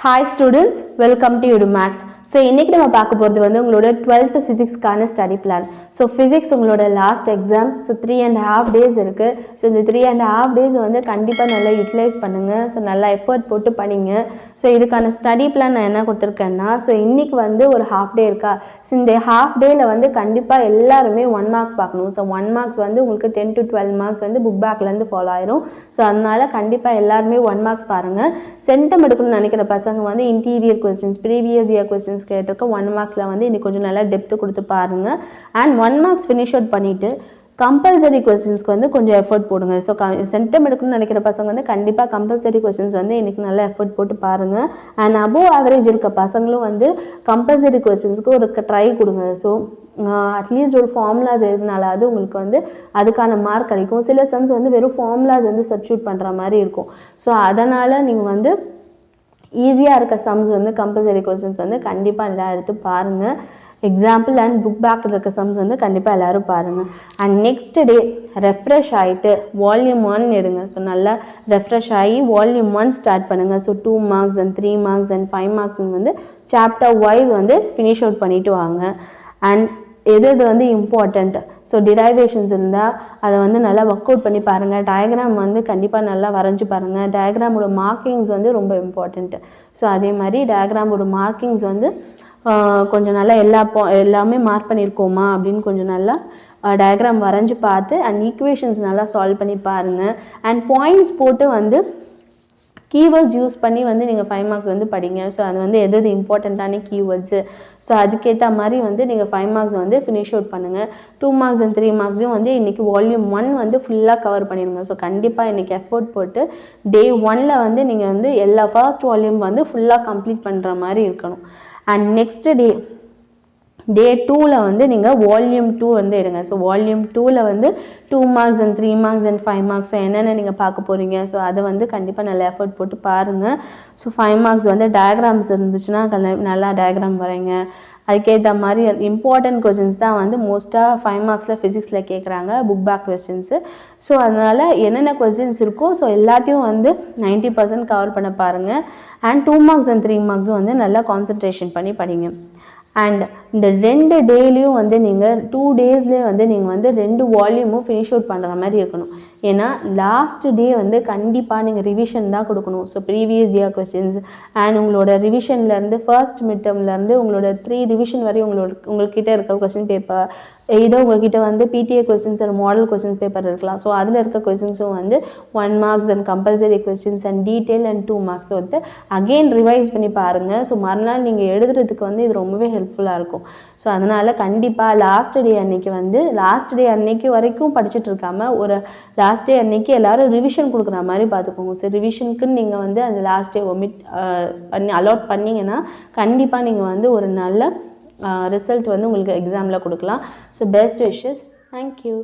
Hi students, welcome to UDMax. So இன்னைக்கு நம்ம பார்க்க போறது வந்து உங்களோட 12th physics-கான ஸ்டடி பிளான். So physics உங்களோட லாஸ்ட் எக்ஸாம். So 3.5 days இருக்கு. So இந்த 3.5 days வந்து கண்டிப்பா நல்லா யூட்டிலைஸ் பண்ணுங்க. So நல்லா எஃபர்ட் போட்டு படிங்க. So இதுக்கான ஸ்டடி பிளான் நான் என்ன கொடுத்துருக்கேன்னா, ஸோ இன்னைக்கு வந்து ஒரு ஹாஃப் டே இருக்கா. ஸோ இந்த ஹாஃப் டேல வந்து கண்டிப்பாக எல்லாருமே 1 marks பார்க்கணும். ஸோ 1 marks வந்து உங்களுக்கு 10 to 12 marks வந்து புக் பேக்லேருந்து ஃபாலோ ஆயிரும். ஸோ அதனால கண்டிப்பாக எல்லாருமே 1 marks பாருங்கள். சென்டம் எடுக்கணும்னு நினைக்கிற பசங்க வந்து interior questions, previous year questions கேட்டிருக்க 1 marksல வந்து இன்னைக்கு கொஞ்சம் நல்லா டெப்த்து கொடுத்து பாருங்கள். அண்ட் 1 marks ஃபினிஷ் அவுட் பண்ணிவிட்டு கம்பல்சரி கொஸ்டின்ஸ்க்கு வந்து கொஞ்சம் எஃபர்ட் போடுங்க. ஸோ சென்டம் எடுக்கணும்னு நினைக்கிற பசங்க வந்து கண்டிப்பாக கம்பல்சரி கொஸ்டின்ஸ் வந்து இன்றைக்கி நல்லா எஃபர்ட் போட்டு பாருங்கள். அண்ட் அபோவ் ஆவரேஜ் இருக்க பசங்களும் வந்து கம்பல்சரி கொஸ்டின்ஸ்க்கு ஒரு ட்ரை கொடுங்க. ஸோ அட்லீஸ்ட் ஒரு ஃபார்முலாஸ் எழுதினாலாவது உங்களுக்கு வந்து அதுக்கான மார்க் கிடைக்கும். சில சம்ஸ் வந்து வெறும் ஃபார்முலாஸ் வந்து சப்ஸ்டியூட் பண்ணுற மாதிரி இருக்கும். ஸோ அதனால் நீங்கள் வந்து ஈஸியாக இருக்க சம்ஸ் வந்து கம்பல்சரி கொஸ்டின்ஸ் வந்து கண்டிப்பாக எல்லாம் எடுத்து பாருங்கள். எக்ஸாம்பிள் அண்ட் புக் பேக்கில் இருக்க சம்ஸ் வந்து கண்டிப்பாக எல்லோரும் பாருங்கள். அண்ட் நெக்ஸ்ட் டே ரெஃப்ரெஷ் ஆகிட்டு வால்யூம் 1 எடுங்க. ஸோ நல்லா ரெஃப்ரெஷ் ஆகி வால்யூம் 1 ஸ்டார்ட் பண்ணுங்கள். So 2 marks and 3 marks and 5 marks வந்து சாப்டர் வைஸ் வந்து ஃபினிஷ் அவுட் பண்ணிவிட்டு வாங்க. அண்ட் எது வந்து இம்பார்ட்டண்ட், ஸோ டிரைவேஷன்ஸ் இருந்தால் அதை வந்து நல்லா ஒர்க் அவுட் பண்ணி பாருங்கள். டயக்ராம் வந்து கண்டிப்பாக நல்லா வரைஞ்சி பாருங்கள். டயக்ராமோட மார்க்கிங்ஸ் வந்து ரொம்ப இம்பார்ட்டண்ட்டு. ஸோ அதே மாதிரி டயக்ராமோட மார்க்கிங்ஸ் வந்து கொஞ்சம் நல்லா எல்லாமே மார்க் பண்ணியிருக்கோமா அப்படின்னு கொஞ்சம் நல்லா டயக்ராம் வரைஞ்சி பார்த்து அண்ட் ஈக்குவேஷன்ஸ் நல்லா சால்வ் பண்ணி பாருங்கள். அண்ட் பாயிண்ட்ஸ் போட்டு வந்து கீவேர்ட்ஸ் யூஸ் பண்ணி வந்து நீங்கள் 5 marks வந்து படிங்க. ஸோ அது வந்து எது இம்பார்ட்டண்ட்டான கீவேர்ட்ஸு, ஸோ அதுக்கேற்ற மாதிரி வந்து நீங்கள் 5 marks வந்து ஃபினிஷ் அவுட் பண்ணுங்கள். 2 marks அண்ட் 3 marksலையும் வந்து இன்றைக்கி வால்யூம் 1 வந்து ஃபுல்லாக கவர் பண்ணிடுங்க. ஸோ கண்டிப்பாக இன்றைக்கி எஃபோர்ட் போட்டு டே 1ல் வந்து நீங்கள் வந்து எல்லா ஃபர்ஸ்ட் வால்யூம் வந்து ஃபுல்லாக கம்ப்ளீட் பண்ணுற மாதிரி இருக்கணும். அண்ட் நெக்ஸ்ட் டே 2ல் வந்து நீங்கள் வால்யூம் 2 வந்து எடுங்க. ஸோ வால்யூம் 2ல் வந்து 2 marks and 3 marks and 5 marks so என்னென்ன நீங்கள் பார்க்க போகிறீங்க. ஸோ அதை வந்து கண்டிப்பாக நல்லா எஃபர்ட் போட்டு பாருங்கள். ஸோ 5 marks வந்து டயக்ராம்ஸ் இருந்துச்சுன்னா நல்லா டயக்ராம் வரைங்க. அதுக்கேற்ற மாதிரி இம்பார்ட்டன்ட் கொஸ்டின்ஸ் தான் வந்து மோஸ்ட்டாக 5 marksல ஃபிசிக்ஸில் கேட்குறாங்க, புக் பேக் கொஸ்டின்ஸு. ஸோ அதனால் என்னென்ன கொஸ்டின்ஸ் இருக்கோ ஸோ எல்லாத்தையும் வந்து 90% கவர் பண்ண பாருங்கள். அண்ட் 2 marks அண்ட் 3 marksம் வந்து நல்லா கான்சன்ட்ரேஷன் பண்ணி படிங்க. அண்ட் இந்த 2 டேலையும் வந்து நீங்கள் 2 daysலேயே வந்து நீங்கள் வந்து 2 வால்யூமும் ஃபினிஷ் அவுட் பண்ணுற மாதிரி இருக்கணும். ஏன்னா லாஸ்ட் டே வந்து கண்டிப்பாக நீங்கள் ரிவிஷன் தான் கொடுக்கணும். So previous year questions and உங்களோட ரிவிஷன்லேருந்து ஃபர்ஸ்ட் மிட் டேர்ம்லேருந்து உங்களோட 3 ரிவிஷன் வரையும் உங்கள்கிட்ட இருக்க கொஸ்டின் பேப்பர் இதோ உங்கள்கிட்ட வந்து PTA questions and model question paper இருக்கலாம். ஸோ அதில் இருக்க கொஸ்டின்ஸும் வந்து 1 marks and compulsory questions and detail and 2 marks வந்து அகெயின் ரிவைஸ் பண்ணி பாருங்கள். ஸோ மறுநாள் நீங்கள் எழுதுறதுக்கு வந்து இது ரொம்பவே ஹெல்ப்ஃபுல்லாக இருக்கும். ஸோ அதனால் கண்டிப்பாக லாஸ்ட் டே அன்னைக்கு வரைக்கும் படிச்சுட்டு இருக்காமல் ஒரு லாஸ்ட் டே அன்னைக்கு எல்லோரும் ரிவிஷன் கொடுக்குற மாதிரி பார்த்துக்கோங்க. ஸோ ரிவிஷனுக்குன்னு நீங்கள் வந்து அந்த லாஸ்ட் டே அலாட் பண்ணிங்கன்னா கண்டிப்பாக நீங்கள் வந்து ஒரு நல்ல ரிசல்ட் வந்து உங்களுக்கு எக்ஸாமில் கொடுக்கலாம். So best wishes. தேங்க்யூ.